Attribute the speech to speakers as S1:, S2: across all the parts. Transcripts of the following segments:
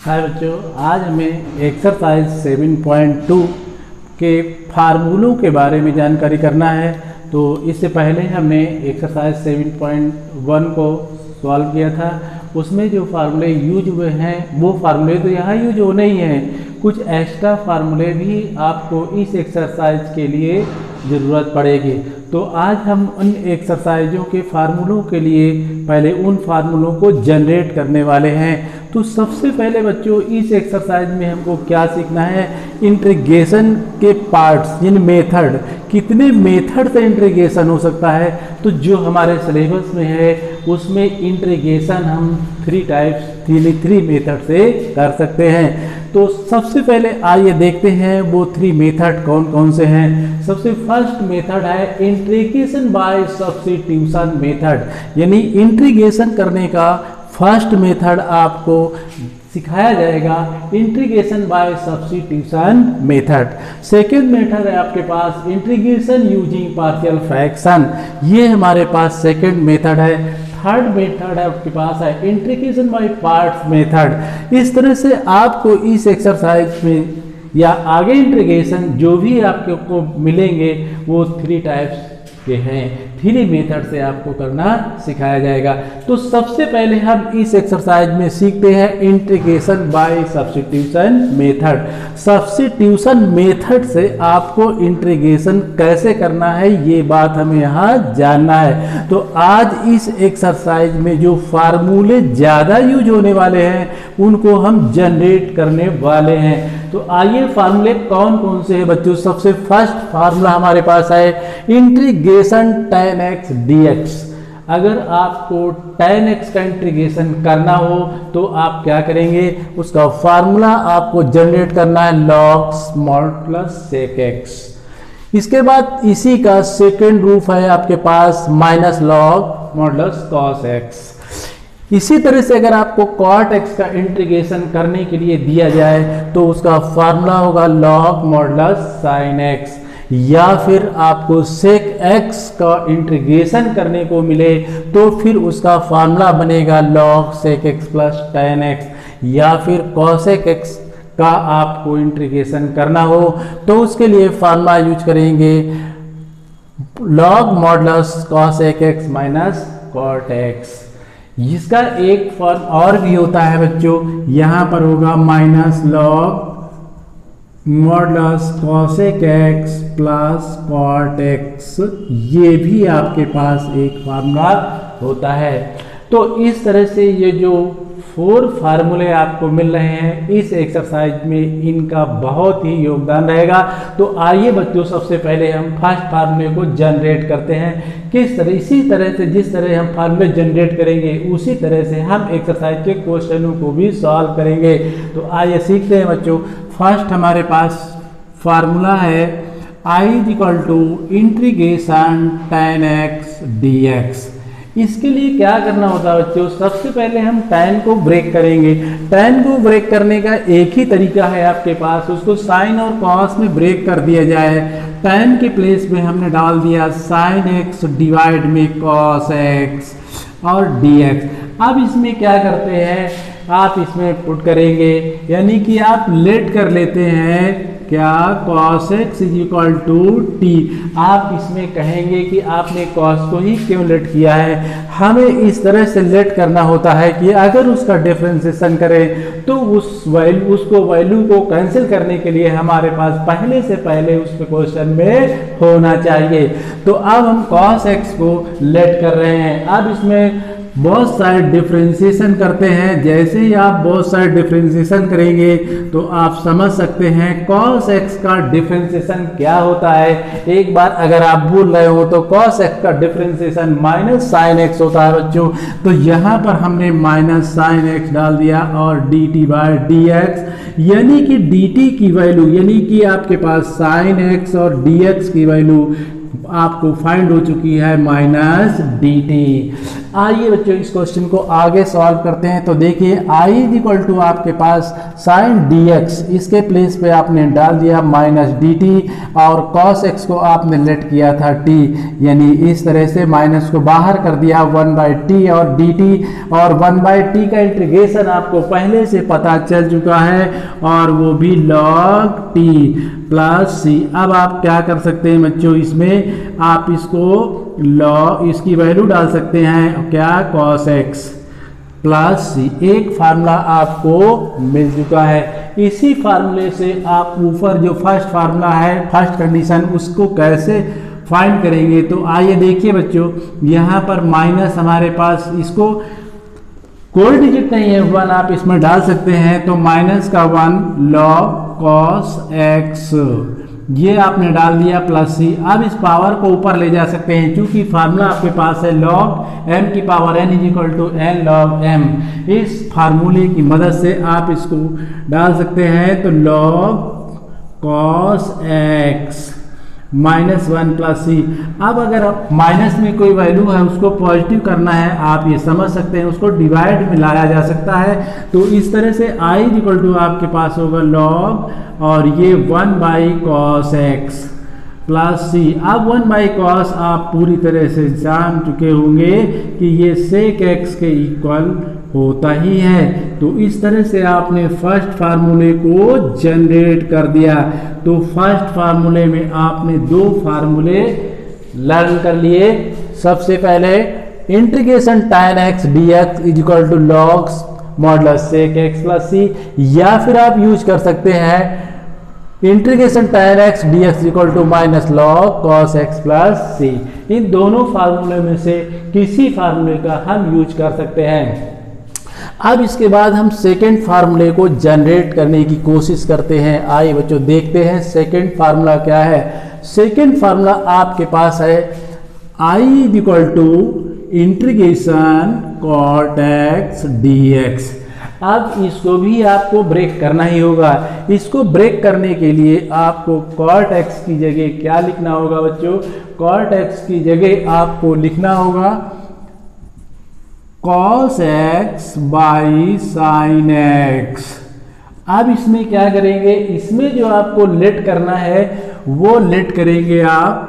S1: हाय बच्चों, आज हमें एक्सरसाइज 7.2 के फार्मूलों के बारे में जानकारी करना है। तो इससे पहले हमने एक्सरसाइज 7.1 को सॉल्व किया था। उसमें जो फार्मूले यूज हुए हैं वो फार्मूले तो यहाँ यूज होने ही हैं, कुछ एक्स्ट्रा फार्मूले भी आपको इस एक्सरसाइज के लिए ज़रूरत पड़ेगी। तो आज हम उन एक्सरसाइजों के फार्मूलों के लिए पहले उन फार्मूलों को जनरेट करने वाले हैं। तो सबसे पहले बच्चों इस एक्सरसाइज में हमको क्या सीखना है, इंटीग्रेशन के पार्ट्स इन मेथड, कितने मेथड से इंटीग्रेशन हो सकता है। तो जो हमारे सिलेबस में है उसमें इंटीग्रेशन हम 3 मेथड से कर सकते हैं। तो सबसे पहले आइए देखते हैं वो 3 मेथड कौन कौन से हैं। सबसे फर्स्ट मेथड है इंटीग्रेशन बाय सब्स्टिट्यूशन मेथड, यानी इंटीग्रेशन करने का फर्स्ट मेथड आपको सिखाया जाएगा, integration by substitution method. Second method है आपके पास इंटीग्रेशन यूजिंग पार्शियल फ्रैक्शन, ये हमारे पास सेकेंड मेथड है। थर्ड मेथड है आपके पास है इंटीग्रेशन बाय पार्ट्स मेथड। इस तरह से आपको इस एक्सरसाइज में या आगे इंटीग्रेशन जो भी आपको मिलेंगे वो 3 टाइप्स के हैं, 3 मेथड से आपको करना सिखाया जाएगा। तो सबसे पहले हम इस एक्सरसाइज में सीखते हैं integration by substitution method. Substitution method से आपको इंटीग्रेशन कैसे करना है ये बात हमें यहाँ जानना है। तो आज इस एक्सरसाइज में जो फार्मूले ज़्यादा यूज होने वाले हैं उनको हम जनरेट करने वाले हैं। तो आइए फार्मूले कौन कौन से हैं बच्चों। सबसे फर्स्ट फार्मूला हमारे पास है इंटीग्रेशन tan x dx। अगर आपको tan x का इंटीग्रेशन करना हो तो आप क्या करेंगे, उसका फार्मूला आपको जनरेट करना है log small plus sec x। इसके बाद इसी का सेकेंड रूप है आपके पास minus log modulus cos x। इसी तरह से अगर आपको cot x का इंटीग्रेशन करने के लिए दिया जाए तो उसका फार्मूला होगा log मॉडुलस sin x, या फिर आपको sec x का इंटीग्रेशन करने को मिले तो फिर उसका फार्मूला बनेगा log sec x plus tan x, या फिर cosec x का आपको इंटीग्रेशन करना हो तो उसके लिए फार्मूला यूज करेंगे log modulus cosec x minus cot x। इसका एक फॉर्म और भी होता है बच्चों, यहाँ पर होगा minus log modulus cosec x plus cot x, ये भी आपके पास एक फार्मूला होता है। तो इस तरह से ये जो 4 फार्मूले आपको मिल रहे हैं इस एक्सरसाइज में इनका बहुत ही योगदान रहेगा। तो आइए बच्चों सबसे पहले हम फर्स्ट फार्मूले को जनरेट करते हैं। किस तरह, इसी तरह से जिस तरह हम फार्मूले जनरेट करेंगे उसी तरह से हम एक्सरसाइज के क्वेश्चनों को भी सॉल्व करेंगे। तो आइए सीखते हैं बच्चों। फर्स्ट हमारे पास फार्मूला है I equal to integration tan x dx। इसके लिए क्या करना होता है बच्चों, सबसे पहले हम tan को ब्रेक करेंगे। tan को ब्रेक करने का एक ही तरीका है आपके पास, उसको sin और cos में ब्रेक कर दिया जाए। tan के प्लेस में हमने डाल दिया sin x डिवाइड में cos x और dx। अब इसमें क्या करते हैं, आप इसमें पुट करेंगे, यानी कि आप लेट कर लेते हैं क्या, cos x is equal to t। आप इसमें कहेंगे कि आपने cos को ही क्यों लेट किया है। हमें इस तरह से लेट करना होता है कि अगर उसका डिफरेंशिएशन करें तो उसको वैल्यू को कैंसिल करने के लिए हमारे पास पहले से पहले उस क्वेश्चन में होना चाहिए। तो अब हम cos x को लेट कर रहे हैं। अब इसमें बहुत सारे डिफरेंशिएशन करते हैं। जैसे ही आप बहुत सारे डिफरेंशिएशन करेंगे तो आप समझ सकते हैं cos x का डिफरेंशिएशन क्या होता है। एक बार अगर आप भूल रहे हो तो cos x का डिफरेंशिएशन माइनस sin x होता है बच्चों। तो यहाँ पर हमने माइनस sin x डाल दिया और dt बाय dx, यानी कि dt की वैल्यू, यानी कि आपके पास sin x और dx की वैल्यू आपको फाइंड हो चुकी है माइनस डी टी। आइए बच्चों इस क्वेश्चन को आगे सॉल्व करते हैं। तो देखिए i इज इक्वल टू आपके पास साइन dx, इसके प्लेस पे आपने डाल दिया माइनस डी टी और cos x को आपने लेट किया था t, यानी इस तरह से माइनस को बाहर कर दिया 1/t और dt, और 1/t का इंटीग्रेशन आपको पहले से पता चल चुका है और वो भी log t प्लस c। अब आप क्या कर सकते हैं बच्चों, इसमें आप इसकी वैल्यू डाल सकते हैं क्या, cos x प्लस c। एक फार्मूला आपको मिल चुका है। इसी फार्मूले से आप ऊपर जो फर्स्ट फार्मूला है, फर्स्ट कंडीशन, उसको कैसे फाइंड करेंगे। तो आइए देखिए बच्चों, यहाँ पर माइनस हमारे पास, इसको कोई डिजिट नहीं है 1, आप इसमें डाल सकते हैं। तो माइनस का 1 log cos x, ये आपने डाल दिया प्लस c। अब इस पावर को ऊपर ले जा सकते हैं, क्योंकि फार्मूला आपके पास है log m की power n is equal to n log m। इस फार्मूले की मदद से आप इसको डाल सकते हैं। तो log cos x -1 plus c। अब अगर आप माइनस में कोई वैल्यू है उसको पॉजिटिव करना है, आप ये समझ सकते हैं, उसको डिवाइड में लाया जा सकता है। तो इस तरह से i इक्वल टू आपके पास होगा log और ये 1/cos x प्लस c। अब 1/cos आप पूरी तरह से जान चुके होंगे कि ये sec x के इक्वल होता ही है। तो इस तरह से आपने फर्स्ट फार्मूले को जनरेट कर दिया। तो फर्स्ट फार्मूले में आपने दो फार्मूले लर्न कर लिए। सबसे पहले integration tan x dx is equal to log modulus sec x plus c, या फिर आप यूज कर सकते हैं integration tan x dx equal to minus log cos x plus c। इन दोनों फार्मूले में से किसी फार्मूले का हम यूज कर सकते हैं। अब इसके बाद हम सेकेंड फार्मूले को जनरेट करने की कोशिश करते हैं। आइए बच्चों देखते हैं सेकेंड फार्मूला क्या है। सेकेंड फार्मूला आपके पास है i equal to integration cot x dx। अब इसको भी आपको ब्रेक करना ही होगा। इसको ब्रेक करने के लिए आपको cot x की जगह क्या लिखना होगा बच्चों, cot x की जगह आपको लिखना होगा cos x by sine x। अब इसमें क्या करेंगे, इसमें जो आपको लेट करना है वो लेट करेंगे आप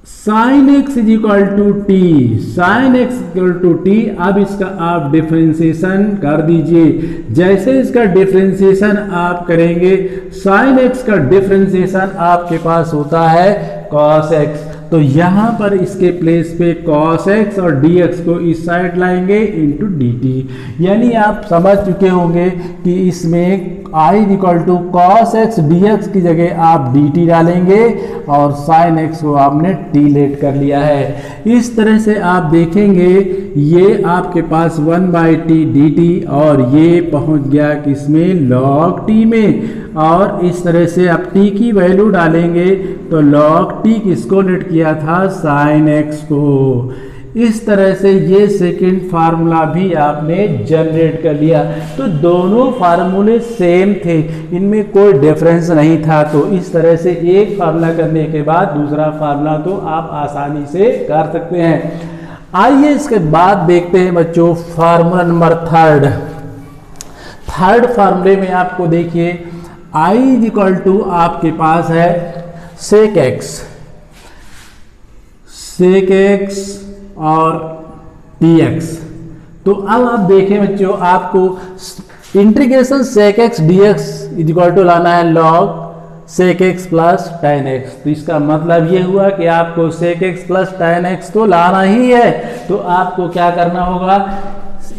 S1: sine x is equal to t, sine x equal to t. अब इसका आप डिफरेंशिएशन कर दीजिए। जैसे इसका डिफरेंशिएशन आप करेंगे, साइन x का डिफरेंशिएशन आपके पास होता है cos x। तो यहाँ पर इसके प्लेस पे cos x और dx को इस साइड लाएंगे इंटू dt। यानी आप समझ चुके होंगे कि इसमें i equal to cos x dx की जगह आप dt डालेंगे और sin x को आपने t लेट कर लिया है। इस तरह से आप देखेंगे ये आपके पास 1/t dt और ये पहुंच गया किसमें, log t में। और इस तरह से आप t की वैल्यू डालेंगे तो log t किसको लेट किया था, sin x को। इस तरह से ये सेकंड फार्मूला भी आपने जनरेट कर लिया। तो दोनों फार्मूले सेम थे, इनमें कोई डिफरेंस नहीं था। तो इस तरह से एक फार्मूला करने के बाद दूसरा फार्मूला तो आप आसानी से कर सकते हैं। आइए इसके बाद देखते हैं बच्चों फार्मूला नंबर थर्ड फार्मूले में आपको देखिए i इज इक्वल टू आपके पास है sec x और dx। तो अब आप देखें बच्चों, आपको integration sec x dx is equal to लाना है log sec x plus tan x। तो इसका मतलब ये हुआ कि आपको sec x plus tan x तो लाना ही है। तो आपको क्या करना होगा,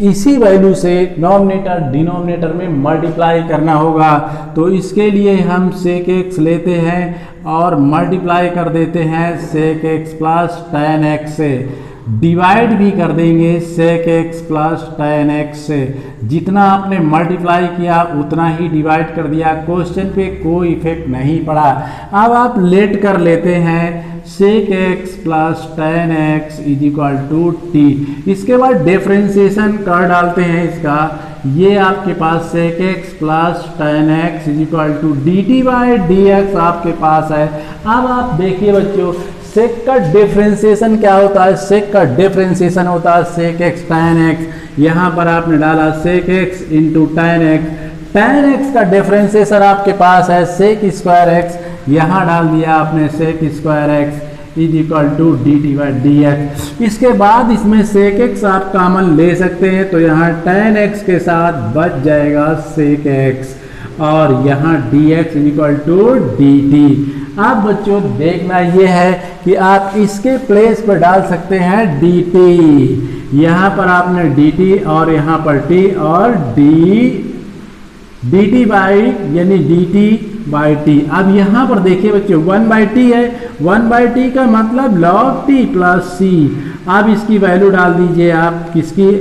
S1: इसी वैल्यू से नॉमिनेटर डिनोमिनेटर में मल्टीप्लाई करना होगा। तो इसके लिए हम sec x लेते हैं और मल्टीप्लाई कर देते हैं sec x plus tan x से, डिवाइड भी कर देंगे sec x plus tan x से। जितना आपने मल्टीप्लाई किया उतना ही डिवाइड कर दिया, क्वेश्चन पे कोई इफेक्ट नहीं पड़ा। अब आप लेट कर लेते हैं sec x plus tan x is equal to T. इसके बाद डिफरेंशिएशन कर डालते हैं इसका, ये आपके पास sec x plus tan x is equal to d t by d x आपके पास है। अब आप देखिए बच्चों, सेक का डिफ्रेंसिएशन क्या होता है? सेक का डिफ्रेंसिएशन होता है सेक एक्स टेन एक्स। यहाँ पर आपने डाला sec x into tan x. Tan x का डिफ्रेंसिएशन आपके पास है सेक स्क्वायर एक्स, यहाँ डाल दिया आपने sec square x is equal to d t by d x. इसके बाद इसमें सेक एक्स आप कॉमन ले सकते हैं, तो यहाँ टेन एक्स के साथ बच जाएगा सेक एक्स और यहाँ d x is equal to d t. अब बच्चों देखना ये है कि आप इसके प्लेस पर डाल सकते हैं डी टी। यहाँ पर आपने डी टी और यहाँ पर टी और डी टी बाई यानी डी टी बाई टी। अब यहाँ पर देखिए बच्चों 1 बाई टी है, 1 बाई टी का मतलब लॉग टी प्लस सी। अब इसकी वैल्यू डाल दीजिए आप किसकी?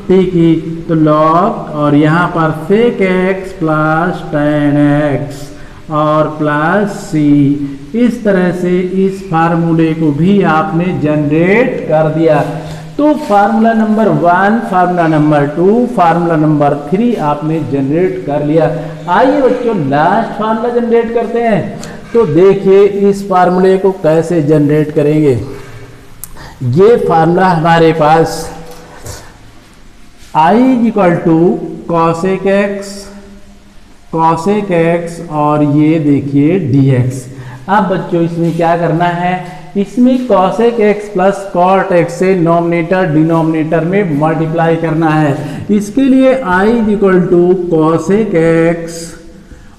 S1: टी की, तो लॉग और यहाँ पर sec x plus tan x और प्लस सी। इस तरह से इस फार्मूले को भी आपने जनरेट कर दिया। तो formula number 1, formula number 2, formula number 3 आपने जनरेट कर लिया। आइए बच्चों लास्ट फार्मूला जनरेट करते हैं। तो देखिए इस फार्मूले को कैसे जनरेट करेंगे। ये फार्मूला हमारे पास i equal to cosec x और ये देखिए dx। अब बच्चों इसमें क्या करना है? इसमें cosec x plus cot x से नॉमिनेटर डिनोमिनेटर में मल्टीप्लाई करना है। इसके लिए i equal to cosec x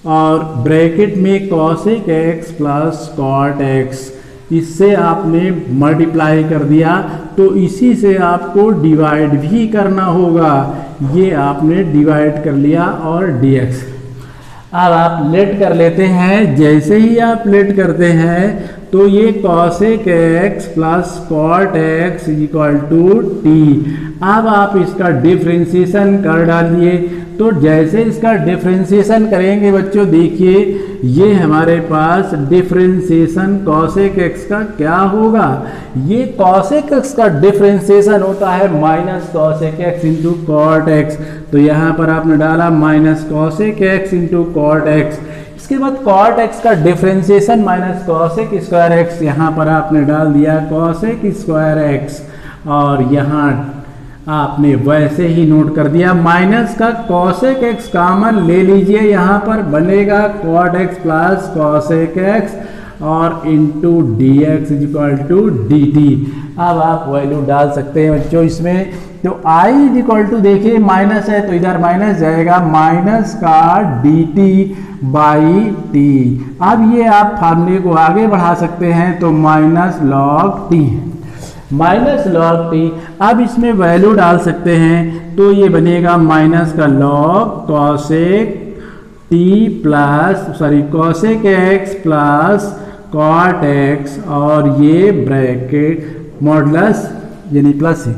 S1: और ब्रैकेट में cosec x plus cot x, इससे आपने मल्टीप्लाई कर दिया तो इसी से आपको डिवाइड भी करना होगा। ये आपने डिवाइड कर लिया और dx। अब आप लेट कर लेते हैं। जैसे ही आप लेट करते हैं तो ये cosec x plus cot x is equal to t. अब आप इसका डिफ्रेंसिएशन कर डालिए। तो जैसे इसका डिफ्रेंसिएशन करेंगे बच्चों, देखिए ये हमारे पास डिफ्रेंसिएशन कॉसेक एक्स का क्या होगा? ये कॉसेक एक्स का डिफ्रेंसिएशन होता है minus cosec x into cot x. तो यहाँ पर आपने डाला minus cosec x into cot x. इसके बाद कॉट एक्स का differentiation minus cosec square x, यहाँ पर आपने डाल दिया कॉसेक स्क्वायर एक्स और यहाँ आपने वैसे ही नोट कर दिया। माइनस का कॉसेक एक्स कॉमन ले लीजिए, यहाँ पर बनेगा cot x plus cosec x और into d x is equal to d t. अब आप वैल्यू डाल सकते हैं बच्चों इसमें। तो i इज इक्वल टू देखिए माइनस है तो इधर माइनस जाएगा, माइनस का डी टी बाई टी। अब ये आप फार्मूले को आगे बढ़ा सकते हैं तो minus log T, minus log T. अब इसमें वैल्यू डाल सकते हैं तो ये बनेगा माइनस का log cosec t plus cosec x plus cot x और ये ब्रैकेट मॉडुलस यानी प्लस है।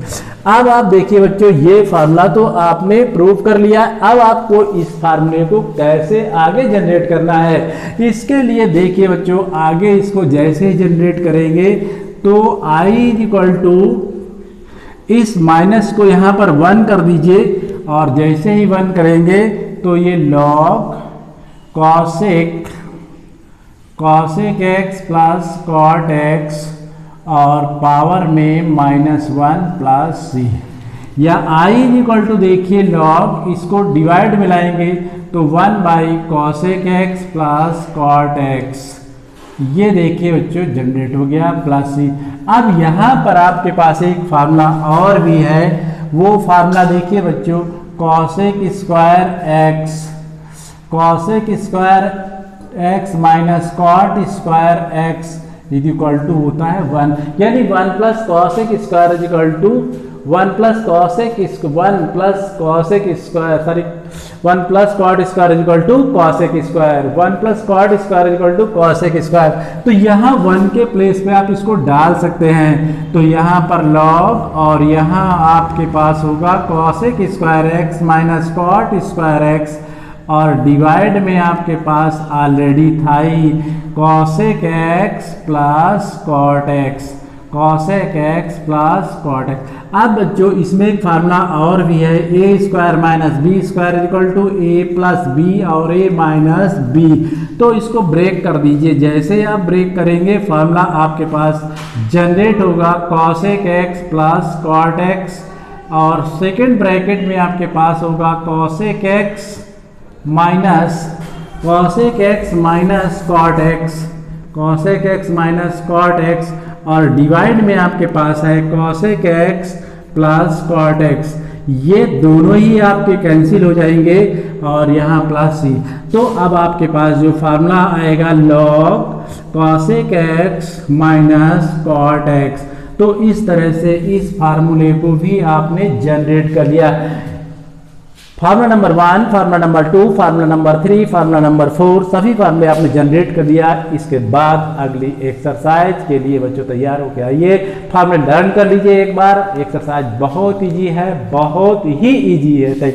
S1: अब आप देखिए बच्चों ये फार्मूला तो आपने प्रूव कर लिया। अब आपको इस फार्मूले को कैसे आगे जनरेट करना है, इसके लिए देखिए बच्चों आगे इसको जैसे ही जनरेट करेंगे तो i इज इक्वल टू इस माइनस को यहाँ पर 1 कर दीजिए और जैसे ही 1 करेंगे तो ये log cosec x plus cot x और पावर में -1 प्लस सी, या i इज इक्वल टू देखिए लॉग इसको डिवाइड मिलाएंगे तो 1 by cosec x plus cot x. ये देखिए बच्चों जनरेट हो गया प्लस सी। अब यहाँ पर आपके पास एक फार्मूला और भी है, वो फार्मूला देखिए बच्चों cosec square x minus cot square x is equal to होता है 1, यानी 1 plus cosec square is equal to 1 plus cosec square 1 plus cot square is equal to cosec square, 1 plus cot square is equal to cosec square. तो यहाँ 1 के place पे आप इसको डाल सकते हैं। तो यहाँ पर लॉग और यहाँ आपके पास होगा cosec square x minus cot square x और डिवाइड में आपके पास ऑलरेडी था ही cosec x plus cot x. Cosec x plus cot x. अब जो इसमें एक फार्मूला और भी है, A square minus B square equal to A plus B और ए माइनस बी। तो इसको ब्रेक कर दीजिए। जैसे आप ब्रेक करेंगे फार्मूला आपके पास जनरेट होगा cosec x plus cot x, और सेकेंड ब्रैकेट में आपके पास होगा cosec x minus cot x, cosec x minus cot x, और डिवाइड में आपके पास है cosec x plus cot x. ये दोनों ही आपके कैंसिल हो जाएंगे और यहाँ प्लस सी। तो अब आपके पास जो फार्मूला आएगा log cosec x minus cot x. तो इस तरह से इस फार्मूले को भी आपने जनरेट कर लिया। Formula number 1, formula number 2, formula number 3, formula number 4 सभी फार्मूले आपने जनरेट कर दिया। इसके बाद अगली एक्सरसाइज के लिए बच्चों तैयार होकर आइए, फार्मूले लर्न कर लीजिए एक बार। एक्सरसाइज बहुत ईजी है, बहुत ही ईजी है।